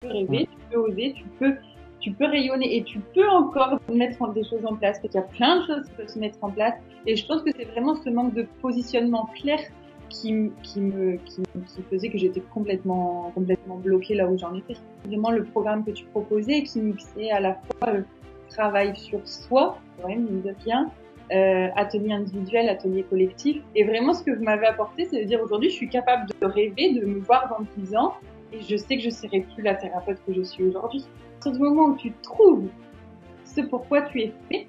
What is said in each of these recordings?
peux Mm. rêver, tu peux oser, tu peux rayonner et tu peux encore mettre des choses en place. Il y a plein de choses qui peuvent se mettre en place. Et je pense que c'est vraiment ce manque de positionnement clair qui faisait que j'étais complètement bloquée là où j'en étais. Vraiment le programme que tu proposais qui mixait à la fois le travail sur soi, ouais, mine de rien, atelier individuel, atelier collectif. Et vraiment ce que vous m'avez apporté, c'est de dire aujourd'hui je suis capable de rêver, de me voir dans 10 ans et je sais que je serai plus la thérapeute que je suis aujourd'hui. À partir du moment où tu trouves ce pourquoi tu es fait,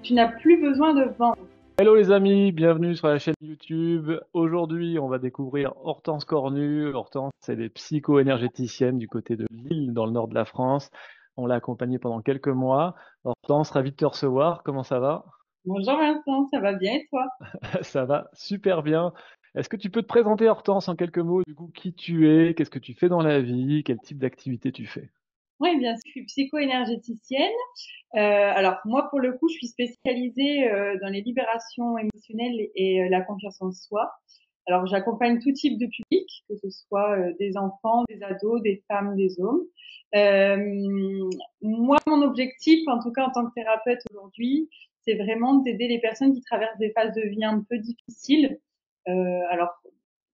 tu n'as plus besoin de vendre. Hello les amis, bienvenue sur la chaîne YouTube. Aujourd'hui, on va découvrir Hortense Cornu. Hortense, elle est psycho-énergéticienne du côté de Lille, dans le nord de la France. On l'a accompagnée pendant quelques mois. Hortense, ravi de te recevoir. Comment ça va? Bonjour Vincent, ça va bien et toi? Ça va super bien. Est-ce que tu peux te présenter, Hortense, en quelques mots, du coup, qui tu es, qu'est-ce que tu fais dans la vie, quel type d'activité tu fais? Oui, bien sûr, je suis psycho-énergéticienne. Alors moi, pour le coup, je suis spécialisée dans les libérations émotionnelles et la confiance en soi. Alors j'accompagne tout type de public, que ce soit des enfants, des ados, des femmes, des hommes. Moi, mon objectif, en tout cas en tant que thérapeute aujourd'hui, c'est vraiment d'aider les personnes qui traversent des phases de vie un peu difficiles. Alors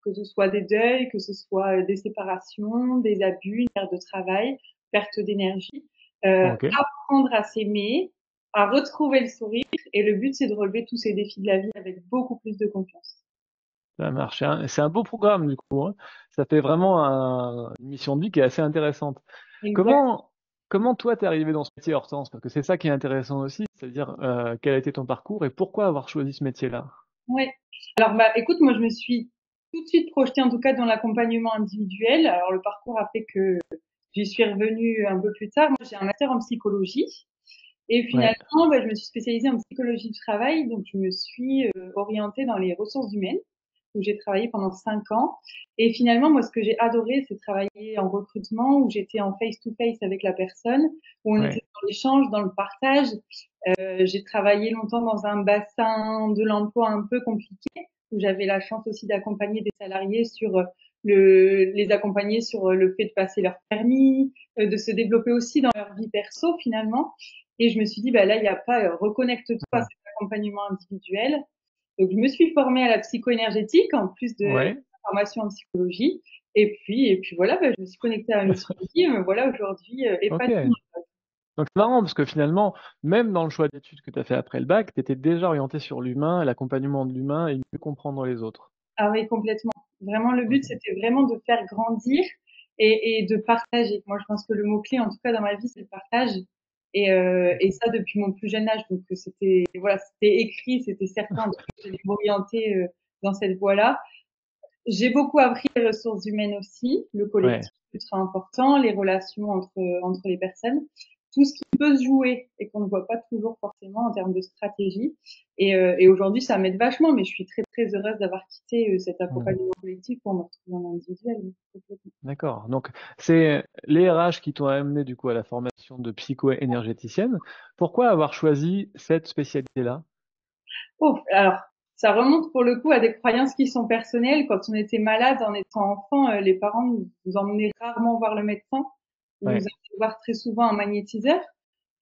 que ce soit des deuils, que ce soit des séparations, des abus, une perte de travail, perte d'énergie, Ok, apprendre à s'aimer, à retrouver le sourire. Et le but, c'est de relever tous ces défis de la vie avec beaucoup plus de confiance. ça marche. C'est un beau programme, du coup, hein. Ça fait vraiment une mission de vie qui est assez intéressante. Exact. Comment, comment toi t'es arrivé dans ce métier, Hortense? Parce que c'est ça qui est intéressant aussi, c'est-à-dire quel a été ton parcours et pourquoi avoir choisi ce métier-là? Ouais. Alors, bah, écoute, moi, je me suis tout de suite projetée, en tout cas, dans l'accompagnement individuel. Alors, le parcours a fait que j'y suis revenue un peu plus tard. Moi, j'ai un master en psychologie. Et Ouais, finalement, bah, je me suis spécialisée en psychologie du travail. Donc, je me suis orientée dans les ressources humaines, où j'ai travaillé pendant 5 ans. Et finalement, moi, ce que j'ai adoré, c'est travailler en recrutement, où j'étais en face-to-face avec la personne, où on était ouais, dans l'échange, dans le partage. J'ai travaillé longtemps dans un bassin de l'emploi un peu compliqué, où j'avais la chance aussi d'accompagner des salariés sur les accompagner sur le fait de passer leur permis, de se développer aussi dans leur vie perso finalement. Et je me suis dit, bah là, il n'y a pas, reconnecte-toi à ouais, cet accompagnement individuel. Donc, je me suis formée à la psycho-énergétique en plus de la ouais. formation en psychologie. Et puis voilà, bah, je me suis connectée à la mission de vie. Et me voilà aujourd'hui épanouie. Ok. Donc c'est marrant parce que finalement, même dans le choix d'études que tu as fait après le bac, tu étais déjà orienté sur l'humain, l'accompagnement de l'humain et mieux comprendre les autres. Ah oui, complètement. Vraiment, le but, Ok. c'était vraiment de faire grandir et de partager. Moi, je pense que le mot-clé, en tout cas dans ma vie, c'est le partage. Et ça depuis mon plus jeune âge. Donc, c'était, voilà, c'était écrit, c'était certain. Donc, j'ai dû m'orienter dans cette voie-là. J'ai beaucoup appris les ressources humaines aussi, le Ouais. collectif ultra important, les relations entre les personnes, tout ce qui peut se jouer et qu'on ne voit pas toujours forcément en termes de stratégie. Et aujourd'hui, ça m'aide vachement, mais je suis très très heureuse d'avoir quitté cet Hmm. accompagnement collectif pour me retrouver en individuel. Oui, complètement. D'accord. Donc c'est les RH qui t'ont amené du coup à la formation de psycho-énergéticienne. Pourquoi avoir choisi cette spécialité-là? Oh, alors, ça remonte pour le coup à des croyances qui sont personnelles. Quand on était malade en étant enfant, les parents nous emmenaient rarement voir le médecin. Ils nous Ouais. amenaient voir très souvent un magnétiseur.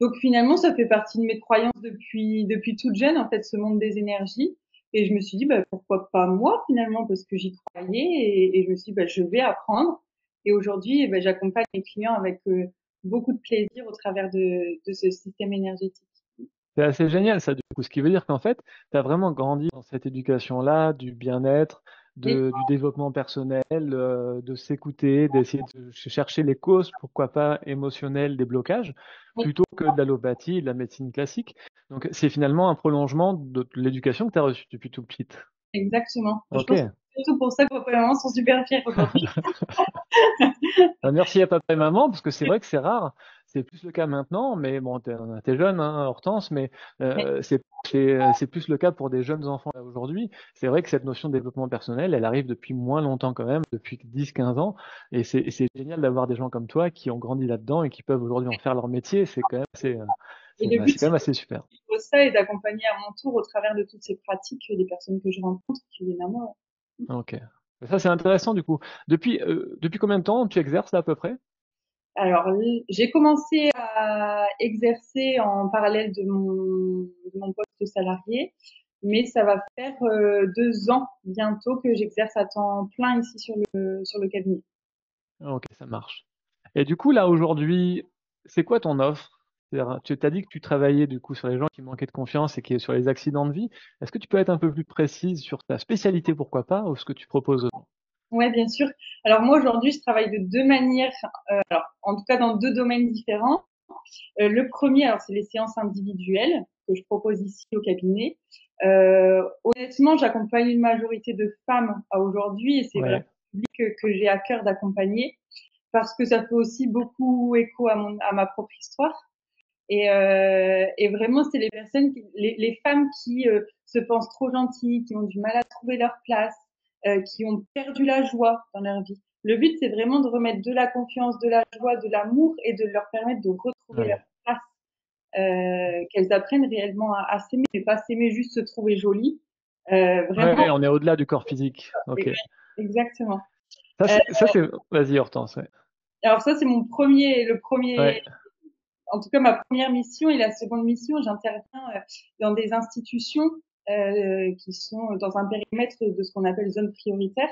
Donc finalement, ça fait partie de mes croyances depuis toute jeune, en fait, ce monde des énergies. Et je me suis dit, bah, pourquoi pas moi finalement, parce que j'y croyais. Et je me suis dit, bah, je vais apprendre. Et aujourd'hui, bah, j'accompagne mes clients avec beaucoup de plaisir au travers de ce système énergétique. C'est assez génial ça du coup. Ce qui veut dire qu'en fait, tu as vraiment grandi dans cette éducation-là, du bien-être, Et du développement personnel, de s'écouter, d'essayer de chercher les causes, pourquoi pas émotionnelles des blocages, plutôt que de l'allopathie et de la médecine classique. Donc c'est finalement un prolongement de l'éducation que tu as reçue depuis tout petit. exactement. Je Ok. pense que c'est surtout pour ça que papa et maman sont super fiers aujourd'hui. Merci à papa et maman, parce que c'est vrai que c'est rare. C'est plus le cas maintenant, mais bon, t'es jeune, hein, Hortense, mais c'est plus le cas pour des jeunes enfants là aujourd'hui. C'est vrai que cette notion de développement personnel, elle arrive depuis moins longtemps quand même, depuis 10, 15 ans, et c'est génial d'avoir des gens comme toi qui ont grandi là-dedans et qui peuvent aujourd'hui en faire leur métier. C'est quand même Et le c'est but, quand c'est même de assez super. vivre ça et d'accompagner à mon tour au travers de toutes ces pratiques les personnes que je rencontre qui viennent à moi. Ok. Ça, c'est intéressant du coup. Depuis combien de temps tu exerces là à peu près? Alors, j'ai commencé à exercer en parallèle de mon poste salarié, mais ça va faire 2 ans bientôt que j'exerce à temps plein ici sur le cabinet. Ok, ça marche. Et du coup, là, aujourd'hui, c'est quoi ton offre? C'est-à-dire, tu t'as dit que tu travaillais du coup sur les gens qui manquaient de confiance et qui sur les accidents de vie. Est-ce que tu peux être un peu plus précise sur ta spécialité, pourquoi pas, ou ce que tu proposes? Ouais, bien sûr. Alors moi aujourd'hui, je travaille de 2 manières, alors en tout cas dans 2 domaines différents. Le premier, alors c'est les séances individuelles que je propose ici au cabinet. Honnêtement, j'accompagne une majorité de femmes à aujourd'hui et c'est vraiment Ouais, le public que j'ai à cœur d'accompagner parce que ça fait aussi beaucoup écho à ma propre histoire. Et vraiment, c'est les personnes, les femmes qui se pensent trop gentilles, qui ont du mal à trouver leur place, qui ont perdu la joie dans leur vie. Le but, c'est vraiment de remettre de la confiance, de la joie, de l'amour et de leur permettre de retrouver leur ouais. place, qu'elles apprennent réellement à s'aimer, mais pas s'aimer juste se trouver jolie. Ouais, Vraiment, ouais, on est au-delà du corps physique. Ok. exactement. Euh, Ça, c'est, vas-y, Hortense. Ouais. alors ça, c'est le premier Ouais, en tout cas ma première mission et la seconde mission, j'interviens dans des institutions qui sont dans un périmètre de ce qu'on appelle zone prioritaire.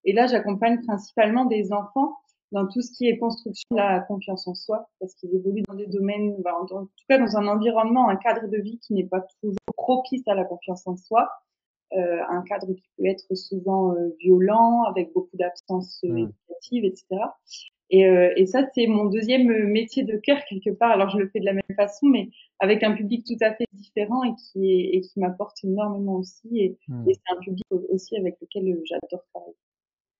Et là, j'accompagne principalement des enfants dans tout ce qui est construction de la confiance en soi, parce qu'ils évoluent dans des domaines, en tout cas dans un environnement, un cadre de vie qui n'est pas toujours propice à la confiance en soi, un cadre qui peut être souvent violent, avec beaucoup d'absences hmm, éducatives, etc. Et ça, c'est mon deuxième métier de cœur quelque part. Alors, je le fais de la même façon, mais avec un public tout à fait différent et qui m'apporte énormément aussi. Et hmm. c'est un public aussi avec lequel j'adore travailler.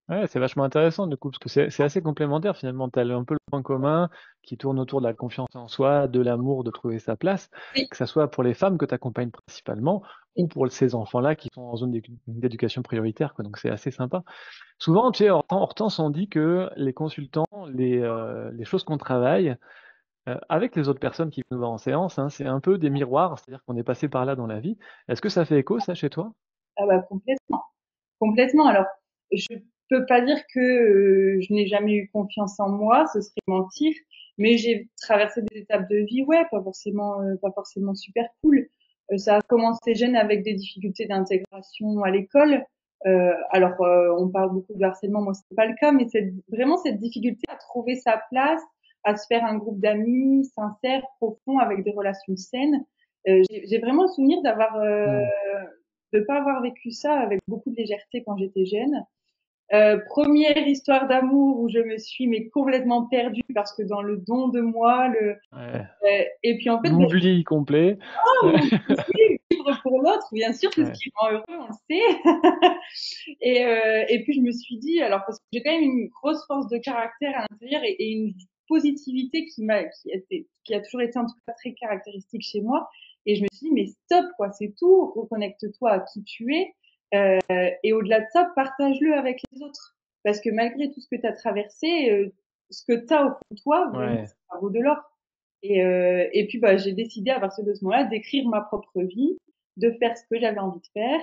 Ouais, c'est vachement intéressant du coup, parce que c'est assez complémentaire finalement. Tu as un peu le point commun qui tourne autour de la confiance en soi, de l'amour, de trouver sa place, Oui, que ça soit pour les femmes que tu accompagnes principalement ou oui, pour ces enfants-là qui sont en zone d'éducation prioritaire, quoi. Donc c'est assez sympa. Souvent, tu sais, Hortense, on dit que les consultants, les choses qu'on travaille avec les autres personnes qui nous voir en séance, hein, c'est un peu des miroirs, c'est-à-dire qu'on est passé par là dans la vie. Est-ce que ça fait écho, ça, chez toi? ah bah complètement, complètement. Alors, je peux pas dire que je n'ai jamais eu confiance en moi, ce serait mentir. Mais j'ai traversé des étapes de vie, ouais, pas forcément super cool. Ça a commencé jeune avec des difficultés d'intégration à l'école. Alors, on parle beaucoup de harcèlement, moi c'est pas le cas, mais c'est vraiment cette difficulté à trouver sa place, à se faire un groupe d'amis sincères, profonds, avec des relations saines. J'ai vraiment le souvenir Hmm. de pas avoir vécu ça avec beaucoup de légèreté quand j'étais jeune. Première histoire d'amour où je me suis mais complètement perdue parce que dans le don de moi, Ouais. et puis en fait, ben, L'oubli complet. Ouais. vivre pour l'autre, bien sûr, c'est ce Ouais. qui rend heureux, on le sait. Et puis je me suis dit, alors parce que j'ai quand même une grosse force de caractère à l'intérieur et une positivité qui a toujours été en tout cas très caractéristique chez moi. Et je me suis dit, mais stop, quoi, c'est tout, reconnecte-toi à qui tu es. Et au-delà de ça, partage-le avec les autres. Parce que malgré tout ce que tu as traversé, ce que tu as au fond de toi, vraiment, Ouais. ça vaut de l'or. Et puis, bah, j'ai décidé à partir de ce moment-là d'écrire ma propre vie, de faire ce que j'avais envie de faire.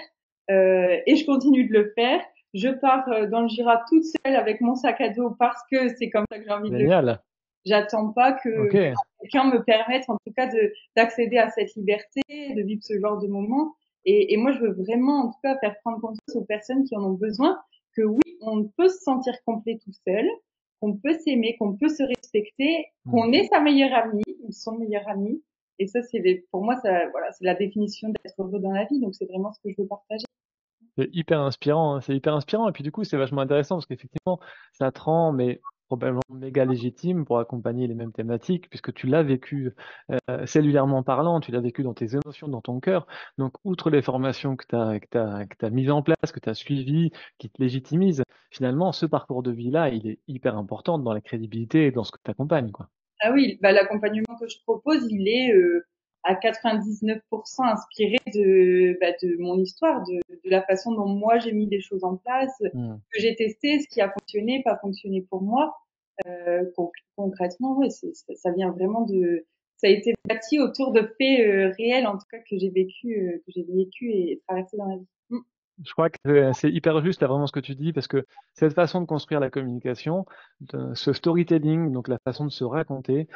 Et je continue de le faire. Je pars dans le Jura toute seule avec mon sac à dos parce que c'est comme ça que j'ai envie de le faire. Génial. J'attends pas que Ok. quelqu'un me permette, en tout cas, d'accéder à cette liberté, de vivre ce genre de moment. Et moi, je veux vraiment, en tout cas, faire prendre conscience aux personnes qui en ont besoin que oui, on peut se sentir complet tout seul, qu'on peut s'aimer, qu'on peut se respecter, Hmm. qu'on est sa meilleure amie ou son meilleur ami. Et ça, pour moi, ça, voilà, c'est la définition d'être heureux dans la vie. Donc, c'est vraiment ce que je veux partager. C'est hyper inspirant, hein, c'est hyper inspirant et puis du coup, c'est vachement intéressant parce qu'effectivement, ça te rend mais probablement méga légitime pour accompagner les mêmes thématiques puisque tu l'as vécu, cellulairement parlant, tu l'as vécu dans tes émotions, dans ton cœur. Donc outre les formations que tu as mises en place, que tu as suivies, qui te légitimisent, finalement, ce parcours de vie-là, il est hyper important dans la crédibilité et dans ce que tu accompagnes, quoi. Ah oui, bah, l'accompagnement que je propose, il est à 99% inspiré de mon histoire, de la façon dont moi j'ai mis les choses en place, Mmh. que j'ai testé, ce qui a fonctionné, pas fonctionné pour moi. Concrètement, ouais, ça vient vraiment ça a été bâti autour de faits réels, en tout cas que j'ai vécu et traversé dans la vie. Mm. Je crois que c'est hyper juste là vraiment ce que tu dis parce que cette façon de construire la communication, ce storytelling, donc la façon de se raconter,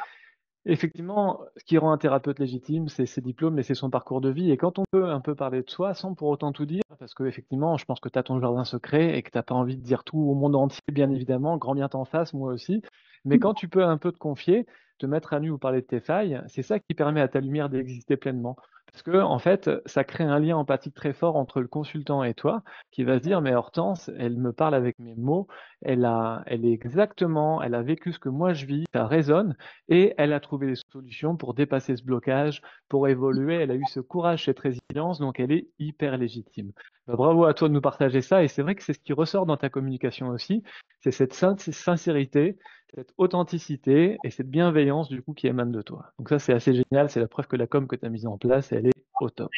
effectivement, ce qui rend un thérapeute légitime, c'est ses diplômes et c'est son parcours de vie. Et quand on peut un peu parler de soi sans pour autant tout dire, parce que effectivement, je pense que tu as ton jardin secret et que tu n'as pas envie de dire tout au monde entier, bien évidemment, grand bien t'en fasse, moi aussi. Mais quand tu peux un peu te confier, te mettre à nu ou parler de tes failles, c'est ça qui permet à ta lumière d'exister pleinement. Parce que, en fait, ça crée un lien empathique très fort entre le consultant et toi, qui va se dire, mais Hortense, elle me parle avec mes mots, elle est exactement, elle a vécu ce que moi je vis, ça résonne, et elle a trouvé des solutions pour dépasser ce blocage, pour évoluer. Elle a eu ce courage, cette résilience, donc elle est hyper légitime. Bah, bravo à toi de nous partager ça. Et c'est vrai que c'est ce qui ressort dans ta communication aussi. C'est cette sincérité, cette authenticité et cette bienveillance du coup qui émane de toi. Donc ça, c'est assez génial. C'est la preuve que la com que tu as mise en place, elle est au top.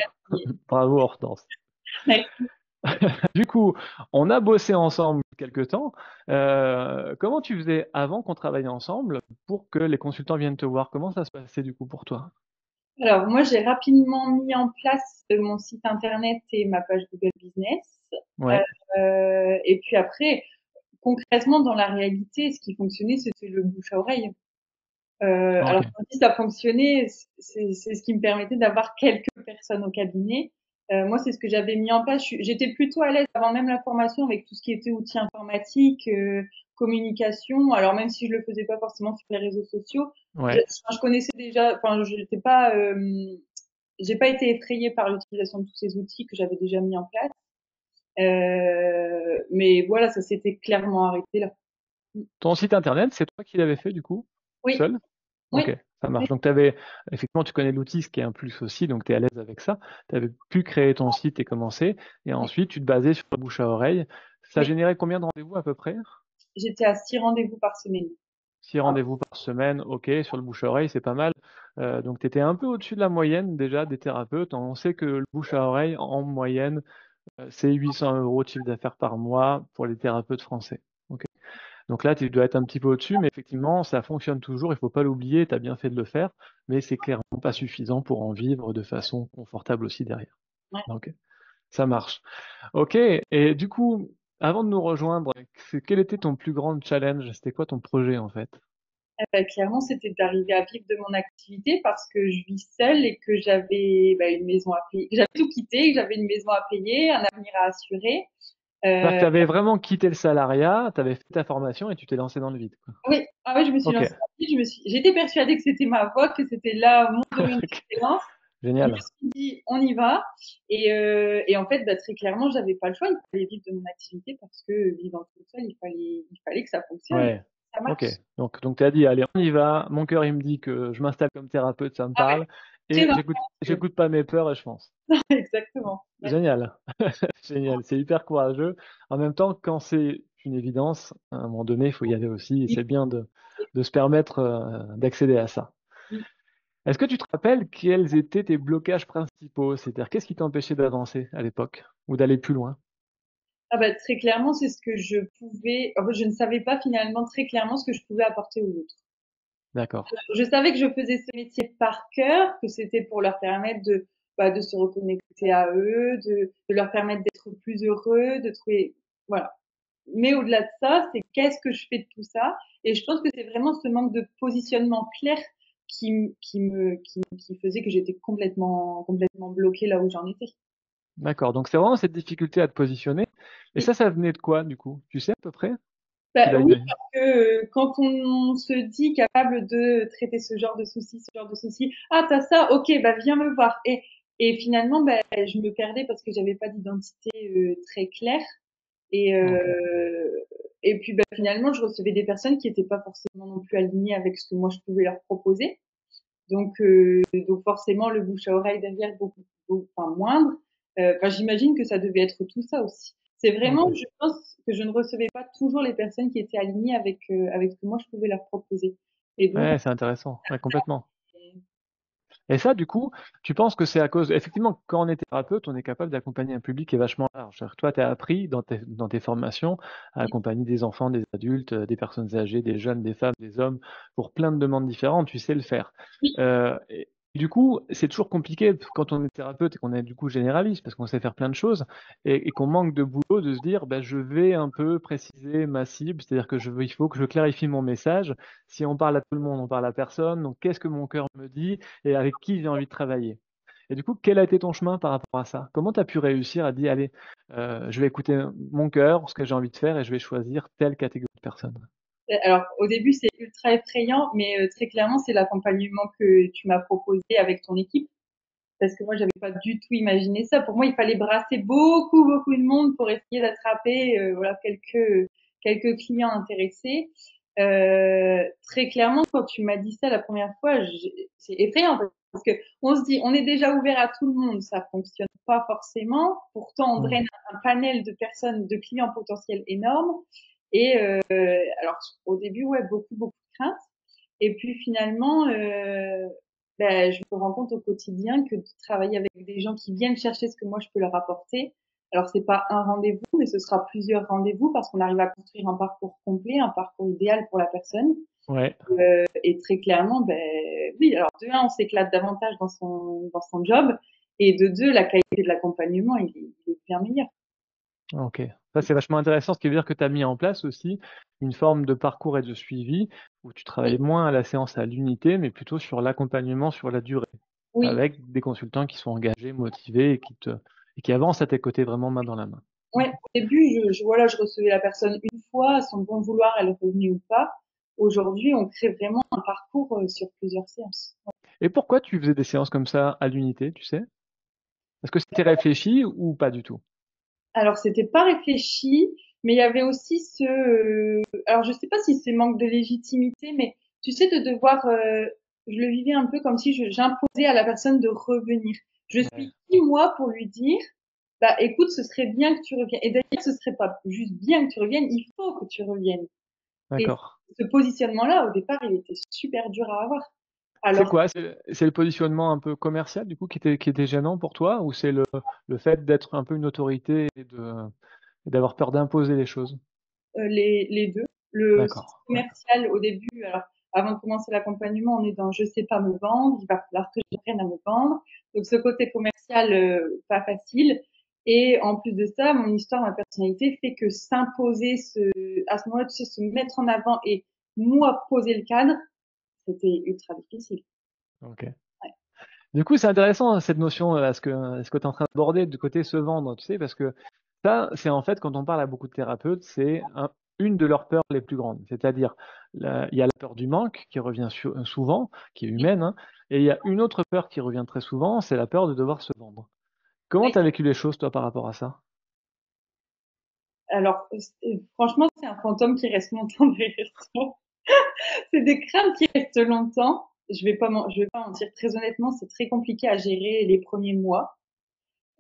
Bravo Hortense. Du coup, on a bossé ensemble quelque temps. Comment tu faisais avant qu'on travaille ensemble pour que les consultants viennent te voir? Comment ça se passait du coup pour toi? Alors moi, j'ai rapidement mis en place mon site internet et ma page Google Business. Ouais, Et puis après, concrètement, dans la réalité, ce qui fonctionnait, c'était le bouche à oreille. ok. Alors quand je dis ça fonctionnait, c'est ce qui me permettait d'avoir quelques personnes au cabinet. Moi, c'est ce que j'avais mis en place. J'étais plutôt à l'aise avant même la formation avec tout ce qui était outils informatiques, communication. Alors même si je le faisais pas forcément sur les réseaux sociaux, Ouais. je connaissais déjà. Enfin, je n'étais pas, j'ai pas été effrayée par l'utilisation de tous ces outils que j'avais déjà mis en place. Mais voilà, ça s'était clairement arrêté là. Mm. Ton site internet, c'est toi qui l'avais fait du coup, Oui, seul? oui, Ok, ça oui. marche. Donc, effectivement, tu connais l'outil, ce qui est un plus aussi, donc tu es à l'aise avec ça. Tu avais pu créer ton site et commencer. Et ensuite, tu te basais sur le bouche à oreille. Ça Oui. générait combien de rendez-vous à peu près? J'étais à 6 rendez-vous par semaine. 6 rendez-vous par semaine, ok, sur le bouche à oreille, c'est pas mal. Donc, tu étais un peu au-dessus de la moyenne déjà des thérapeutes. On sait que le bouche à oreille, en moyenne, c'est 800 euros de chiffre d'affaires par mois pour les thérapeutes français. Ok. Donc là, tu dois être un petit peu au-dessus, mais effectivement, ça fonctionne toujours, il faut pas l'oublier, tu as bien fait de le faire, mais c'est clairement pas suffisant pour en vivre de façon confortable aussi derrière. Ouais. Ok, ça marche. Ok, et du coup, avant de nous rejoindre, quel était ton plus grand challenge? C'était quoi ton projet en fait? Clairement, c'était d'arriver à vivre de mon activité parce que je vis seule et que j'avais une maison à payer. J'avais tout quitté, que j'avais une maison à payer, un avenir à assurer. C'est-à-dire que Euh, tu avais vraiment quitté le salariat, tu avais fait ta formation et tu t'es lancé dans le vide, quoi. oui, ah oui, je me suis Ok, lancée dans le vide, j'étais persuadée que c'était ma voie, que c'était là mon domaine ok, d'excellence. Je me génial. suis dit, on y va. Et en fait, très clairement, j'avais pas le choix. Il fallait vivre de mon activité parce que vivant toute seule, il fallait que ça fonctionne, Ouais, ça ok. marche. Donc tu as dit, allez, on y va. Mon cœur, il me dit que je m'installe comme thérapeute, ça me Ah ouais, parle. très Et j'écoute pas mes peurs et je fonce. exactement. Ouais. Génial, génial. C'est hyper courageux. En même temps, quand c'est une évidence, à un moment donné, il faut y aller aussi. Et c'est bien de se permettre d'accéder à ça. Est-ce que tu te rappelles quels étaient tes blocages principaux? C'est-à-dire, qu'est-ce qui t'empêchait d'avancer à l'époque ou d'aller plus loin? Ah bah, très clairement, c'est ce que je pouvais, enfin, je ne savais pas finalement très clairement ce que je pouvais apporter aux autres. D'accord. Je savais que je faisais ce métier par cœur, que c'était pour leur permettre de se reconnecter à eux, de leur permettre d'être plus heureux, de trouver, voilà. Mais au-delà de ça, c'est qu'est-ce que je fais de tout ça? Et je pense que c'est vraiment ce manque de positionnement clair qui faisait que j'étais complètement bloquée là où j'en étais. D'accord. Donc, c'est vraiment cette difficulté à te positionner. Et ça venait de quoi, du coup? Tu sais à peu près? Tu Bah l'as oui, eu. parce que quand on se dit capable de traiter ce genre de souci, ah t'as ça, ok, bah viens me voir. Et finalement, bah, je me perdais parce que j'avais pas d'identité très claire. Et Ok. et puis bah, finalement, je recevais des personnes qui étaient pas forcément non plus alignées avec ce que moi je pouvais leur proposer. Donc forcément, le bouche à oreille derrière enfin moindre. Enfin, j'imagine que ça devait être tout ça aussi. C'est vraiment, Ok. je pense que je ne recevais pas toujours les personnes qui étaient alignées avec ce que moi je pouvais leur proposer. Et donc, Ouais, c'est intéressant. Ouais, complètement. Et ça, du coup, tu penses que c'est à cause. Effectivement, quand on est thérapeute, on est capable d'accompagner un public qui est vachement large. C'est-à-dire que toi, tu as appris dans tes formations à accompagner des enfants, des adultes, des personnes âgées, des jeunes, des femmes, des hommes, pour plein de demandes différentes. Tu sais le faire. Du coup, c'est toujours compliqué quand on est thérapeute et qu'on est du coup généraliste, parce qu'on sait faire plein de choses, et qu'on manque de boulot, de se dire, bah, je vais un peu préciser ma cible, c'est-à-dire que il faut que je clarifie mon message. Si on parle à tout le monde, on parle à personne. Donc, qu'est-ce que mon cœur me dit et avec qui j'ai envie de travailler? Et du coup, quel a été ton chemin par rapport à ça? Comment tu as pu réussir à dire, allez, je vais écouter mon cœur, ce que j'ai envie de faire, et je vais choisir telle catégorie de personnes? Alors, au début, c'est ultra effrayant, mais très clairement, c'est l'accompagnement que tu m'as proposé avec ton équipe. Parce que moi, j'avais pas du tout imaginé ça. Pour moi, il fallait brasser beaucoup, beaucoup de monde pour essayer d'attraper, voilà, quelques clients intéressés. Très clairement, quand tu m'as dit ça la première fois, c'est effrayant parce que on se dit, on est déjà ouvert à tout le monde, ça fonctionne pas forcément. Pourtant, on draine un panel de personnes, de clients potentiels énormes. Et alors, au début, ouais, beaucoup, beaucoup de craintes. Et puis finalement, ben, je me rends compte au quotidien que de travailler avec des gens qui viennent chercher ce que moi je peux leur apporter. Alors c'est pas un rendez-vous, mais ce sera plusieurs rendez-vous parce qu'on arrive à construire un parcours complet, un parcours idéal pour la personne. Ouais. Et très clairement, ben oui. Alors de un, on s'éclate davantage dans son job, et de deux, la qualité de l'accompagnement il est bien meilleur. Ok, ça c'est vachement intéressant, ce qui veut dire que tu as mis en place aussi une forme de parcours et de suivi où tu travailles Oui, moins à la séance à l'unité, mais plutôt sur l'accompagnement sur la durée, oui. avec des consultants qui sont engagés, motivés et qui avancent à tes côtés vraiment main dans la main. Ouais, au début, voilà, je recevais la personne une fois, à son bon vouloir, elle est revenue ou pas. Aujourd'hui, on crée vraiment un parcours sur plusieurs séances. Et pourquoi tu faisais des séances comme ça à l'unité, tu sais? Est-ce que c'était réfléchi ou pas du tout? Alors, c'était pas réfléchi, mais il y avait aussi alors je sais pas si c'est manque de légitimité, mais tu sais, de devoir, je le vivais un peu comme si j'imposais à la personne de revenir. Je Ouais, suis qui, moi, pour lui dire, bah, écoute, ce serait bien que tu reviennes. Et d'ailleurs, ce serait pas juste bien que tu reviennes, il faut que tu reviennes. Et d'accord. ce positionnement-là, au départ, il était super dur à avoir. C'est Alors, quoi? C'est le positionnement un peu commercial du coup qui était gênant pour toi, ou c'est le fait d'être un peu une autorité et d'avoir peur d'imposer les choses? les deux. Le sens D'accord. Ouais. commercial, au début, alors, avant de commencer l'accompagnement, on est dans je sais pas me vendre, il va falloir que j'apprenne à me vendre. Donc, ce côté commercial, pas facile. Et en plus de ça, mon histoire, ma personnalité fait que s'imposer à ce moment-là, tu sais, se mettre en avant et moi poser le cadre, c'était ultra difficile. Ok. Ouais. Du coup, c'est intéressant cette notion, ce que tu es en train d'aborder du côté se vendre, tu sais, parce que ça, c'est en fait, quand on parle à beaucoup de thérapeutes, une de leurs peurs les plus grandes. C'est-à-dire, il y a la peur du manque qui revient souvent, qui est humaine, hein, et il y a une autre peur qui revient très souvent, c'est la peur de devoir se vendre. Comment Ouais. tu as vécu les choses, toi, par rapport à ça? Alors, franchement, c'est un fantôme qui reste longtemps derrière toi. C'est des craintes qui restent longtemps. Je vais pas mentir. Très honnêtement, c'est très compliqué à gérer les premiers mois.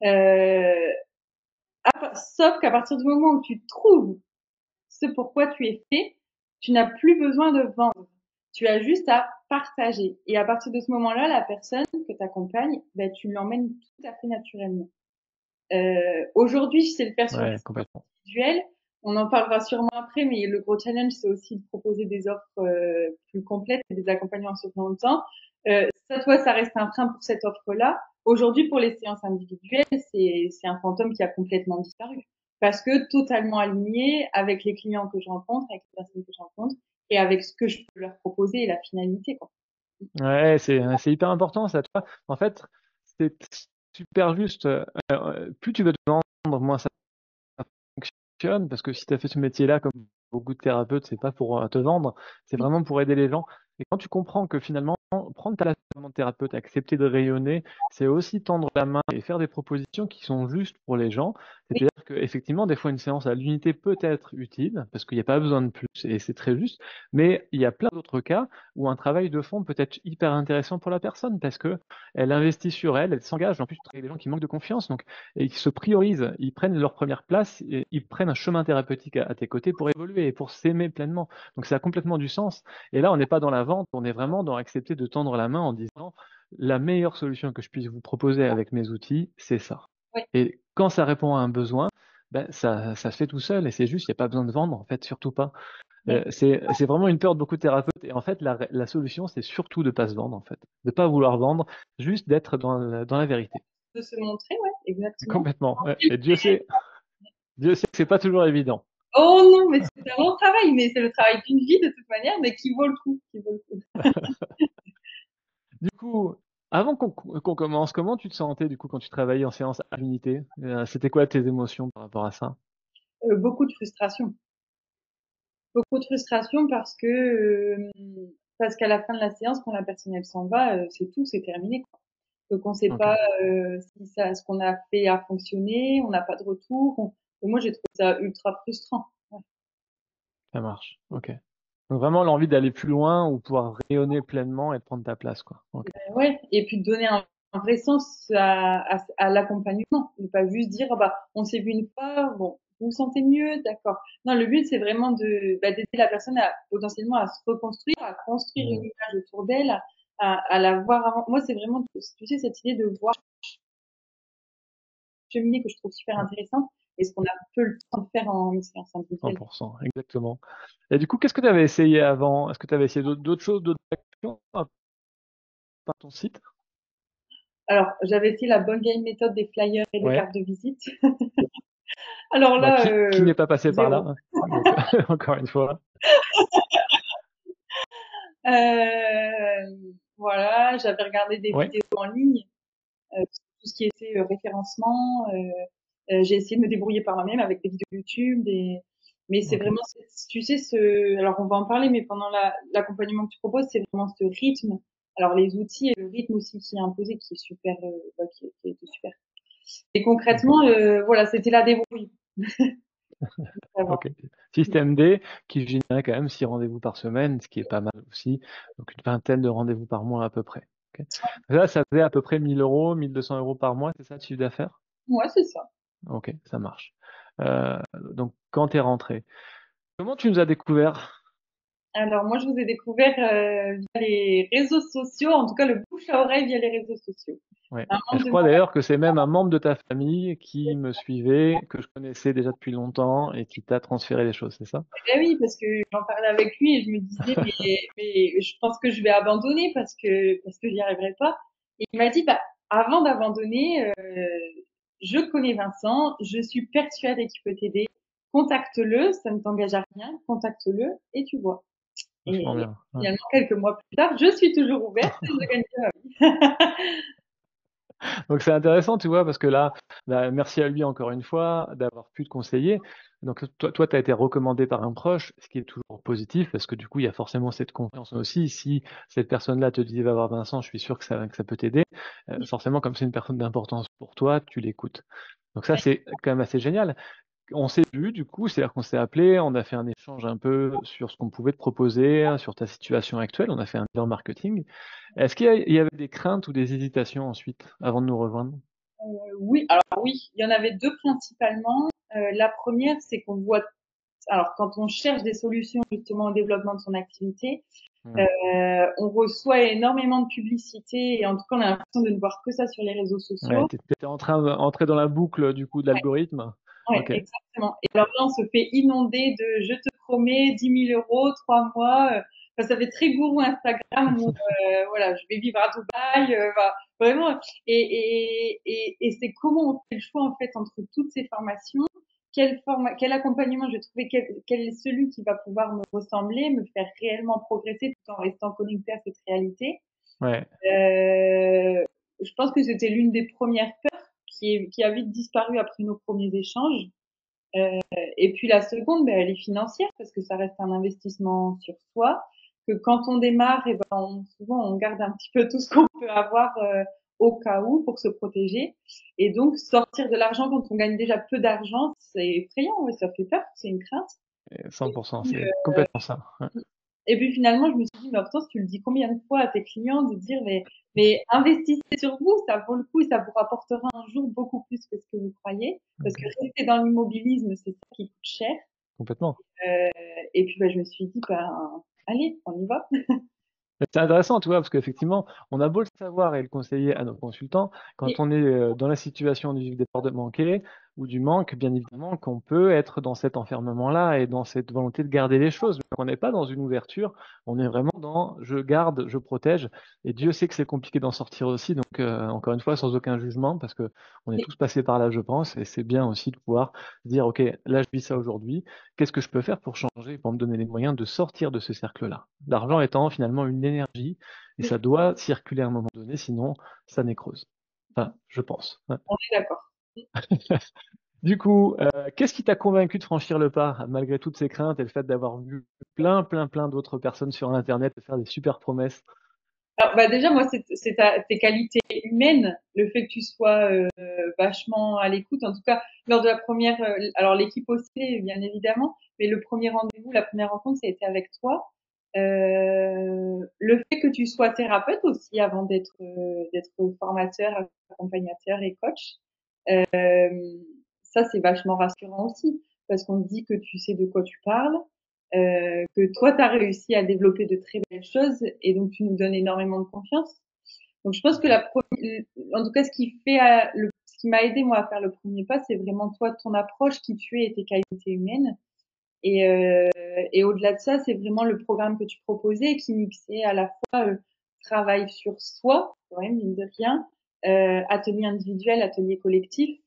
Euh, Sauf qu'à partir du moment où tu trouves ce pourquoi tu es fait, tu n'as plus besoin de vendre. Tu as juste à partager. Et à partir de ce moment-là, la personne que tu accompagnes, ben, tu l'emmènes tout à fait naturellement. Aujourd'hui, je sais le faire sur des Ouais, complètement. individuels. On en parlera sûrement après, mais le gros challenge, c'est aussi de proposer des offres plus complètes et des accompagnements sur longtemps. Ça, toi, ça reste un frein pour cette offre-là. Aujourd'hui, pour les séances individuelles, c'est un fantôme qui a complètement disparu. Parce que totalement aligné avec les clients que je rencontre, avec les personnes que je rencontre, et avec ce que je peux leur proposer et la finalité, quoi. Ouais, c'est hyper important, ça, toi. En fait, c'est super juste. Plus tu veux te vendre, moins ça fonctionne, parce que si tu as fait ce métier-là, comme beaucoup de thérapeutes, c'est pas pour te vendre, c'est Oui, vraiment pour aider les gens. Et quand tu comprends que finalement, prendre ta place de thérapeute, accepter de rayonner, c'est aussi tendre la main et faire des propositions qui sont justes pour les gens. oui, C'est-à-dire qu'effectivement, des fois, une séance à l'unité peut être utile, parce qu'il n'y a pas besoin de plus, et c'est très juste, mais il y a plein d'autres cas où un travail de fond peut être hyper intéressant pour la personne, parce que elle investit sur elle, elle s'engage. En plus, tu travailles avec des gens qui manquent de confiance, donc et qui se priorisent, ils prennent leur première place, et ils prennent un chemin thérapeutique à tes côtés pour évoluer et pour s'aimer pleinement. Donc ça a complètement du sens. Et là, on n'est pas dans la vente, on est vraiment dans accepter de tendre la main en disant la meilleure solution que je puisse vous proposer avec mes outils, c'est ça. oui, Et quand ça répond à un besoin, Ben, ça se fait tout seul et c'est juste, il n'y a pas besoin de vendre, en fait, surtout pas. Mais C'est vraiment une peur de beaucoup de thérapeutes. Et en fait, la solution, c'est surtout de pas se vendre, en fait. De pas vouloir vendre, juste d'être dans la vérité. de se montrer, ouais, exactement. Complètement. Ouais. Et Dieu sait que c'est pas toujours évident. Oh non, mais c'est un long travail, mais c'est le travail d'une vie de toute manière, mais qui vaut le coup, qui vaut le coup. Du coup, avant qu'on commence, comment tu te sentais, du coup, quand tu travaillais en séance à l'unité? C'était quoi tes émotions par rapport à ça? Beaucoup de frustration. Beaucoup de frustration parce qu'à la fin de la séance, quand la personne elle s'en va, c'est tout, c'est terminé, quoi. Donc on sait pas Ok, si ça, ce qu'on a fait a fonctionné, on n'a pas de retour. Moi j'ai trouvé ça ultra frustrant. Ouais. ça marche. Ok. Donc vraiment l'envie d'aller plus loin ou pouvoir rayonner pleinement et de prendre ta place, quoi. Ok. Ouais. Et puis de donner un vrai sens à l'accompagnement, ne pas juste dire bah on s'est vu une fois, bon vous vous sentez mieux, d'accord. Non, le but c'est vraiment d'aider la personne à potentiellement à se reconstruire, à construire une Mm. image autour d'elle, à la voir avant. Moi c'est vraiment tu sais cette idée de voir cheminer que je trouve super Ouais, intéressante et ce qu'on a peu le temps de faire en séance individuelle. 100%, exactement. Et du coup, qu'est-ce que tu avais essayé avant? Est-ce que tu avais essayé d'autres choses, d'autres actions à part ton site? Alors, j'avais essayé la bonne vieille méthode des flyers et des Ouais. cartes de visite. Alors Bah, là, qui n'est pas passé par là, zéro. hein. Donc, encore une fois. Voilà, j'avais regardé des Ouais. vidéos en ligne, tout ce qui était référencement. J'ai essayé de me débrouiller par moi-même avec des vidéos YouTube, mais c'est Ok. vraiment, tu sais, alors on va en parler, mais pendant l'accompagnement que tu proposes, c'est vraiment ce rythme. Alors les outils et le rythme aussi qui est imposé, qui est super, qui a été super. Et Ok. concrètement, voilà, c'était la débrouille. Ok. Système D qui générait quand même 6 rendez-vous par semaine, ce qui est pas mal aussi. Donc une vingtaine de rendez-vous par mois à peu près. Ok. Là, ça faisait à peu près 1000 euros, 1200 euros par mois, c'est ça le chiffre d'affaires? Ouais, c'est ça. Ok, ça marche. Donc quand tu es rentré, comment tu nous as découvert? Alors moi, je vous ai découvert via les réseaux sociaux, en tout cas le bouche à oreille via les réseaux sociaux. Ouais. Un Et membre je de crois mon d'ailleurs que c'est même un membre de ta famille qui me suivait, que je connaissais déjà depuis longtemps et qui t'a transféré les choses, c'est ça? eh oui, parce que j'en parlais avec lui et je me disais mais je pense que je vais abandonner parce que j'y arriverai pas. Et il m'a dit bah avant d'abandonner, je connais Vincent, je suis persuadée qu'il peut t'aider. Contacte-le, ça ne t'engage à rien, contacte-le et tu vois. Vachement Et bien. Ouais. finalement, quelques mois plus tard, je suis toujours ouverte et je gagne bien ma vie. Donc c'est intéressant, tu vois, parce que là, bah, merci à lui encore une fois d'avoir pu te conseiller. Donc toi, tu as été recommandé par un proche, ce qui est toujours positif, parce que du coup, il y a forcément cette confiance aussi. Si cette personne-là te dit va voir Vincent, je suis sûr que ça peut t'aider. Forcément, comme c'est une personne d'importance pour toi, tu l'écoutes. Donc ça, c'est quand même assez génial. On s'est vu, du coup, c'est-à-dire qu'on s'est appelé, on a fait un échange un peu sur ce qu'on pouvait te proposer, sur ta situation actuelle, on a fait un bilan marketing. Est-ce qu'il y avait des craintes ou des hésitations ensuite, avant de nous rejoindre? Oui, alors oui, il y en avait deux principalement. La première, c'est qu'on voit, alors quand on cherche des solutions justement au développement de son activité, Hmm. on reçoit énormément de publicité et en tout cas on a l'impression de ne voir que ça sur les réseaux Ouais, sociaux. t'étais en train d'entrer dans la boucle du coup de l'algorithme. Ouais, Ok. exactement. Et alors là, on se fait inonder de je te promets 10 000 euros, 3 mois. Enfin, ça fait très gourou Instagram où voilà, je vais vivre à Dubaï, bah, vraiment. Et c'est comment on fait le choix en fait entre toutes ces formations, quel accompagnement je vais trouver, quel est celui qui va pouvoir me ressembler, me faire réellement progresser tout en restant connecté à cette réalité. Ouais. Je pense que c'était l'une des premières peurs qui a vite disparu après nos premiers échanges. Et puis la seconde, ben, elle est financière parce que ça reste un investissement sur soi. Que quand on démarre, et ben, souvent on garde un petit peu tout ce qu'on peut avoir au cas où pour se protéger. Et donc sortir de l'argent quand on gagne déjà peu d'argent, c'est effrayant, ouais, ça fait peur, c'est une crainte. 100%, c'est complètement ça. Ouais. Et puis finalement, je me suis dit, mais Hortense, tu le dis combien de fois à tes clients de dire, mais investissez sur vous, ça vaut le coup et ça vous rapportera un jour beaucoup plus que ce que vous croyez. Parce que Ok. rester dans l'immobilisme, c'est ça qui coûte cher. Complètement. Et puis, je me suis dit, ben, allez, on y va. C'est intéressant, tu vois, parce qu'effectivement, on a beau le savoir et le conseiller à nos consultants, quand Et, on est dans la situation du départ de manquer, ou du manque, bien évidemment, qu'on peut être dans cet enfermement-là et dans cette volonté de garder les choses. Mais on n'est pas dans une ouverture, on est vraiment dans je garde, je protège. Et Dieu sait que c'est compliqué d'en sortir aussi. Donc, encore une fois, sans aucun jugement, parce que on est tous passés par là, je pense. Et c'est bien aussi de pouvoir dire, OK, là, je vis ça aujourd'hui. Qu'est-ce que je peux faire pour changer, pour me donner les moyens de sortir de ce cercle-là? L'argent étant finalement une énergie et ça doit circuler à un moment donné, sinon ça nécrose. Enfin, je pense. Ouais. On est d'accord. Du coup, qu'est-ce qui t'a convaincu de franchir le pas, malgré toutes ces craintes et le fait d'avoir vu plein d'autres personnes sur Internet faire des super promesses? Alors, bah déjà, moi, tes qualités humaines, le fait que tu sois vachement à l'écoute. En tout cas, lors de la première, alors l'équipe aussi, bien évidemment, mais le premier rendez-vous, la première rencontre, ça a été avec toi. Le fait que tu sois thérapeute aussi avant d'être formateur, accompagnateur et coach, euh, ça c'est vachement rassurant aussi parce qu'on te dit que tu sais de quoi tu parles, que toi tu as réussi à développer de très belles choses et donc tu nous donnes énormément de confiance. Donc je pense que en tout cas ce qui m'a aidé moi à faire le premier pas, c'est vraiment toi, ton approche, qui tu es et tes qualités humaines. Et au-delà de ça, c'est vraiment le programme que tu proposais qui mixait à la fois travail sur soi, quand même, mine de rien, atelier individuel, atelier collectif.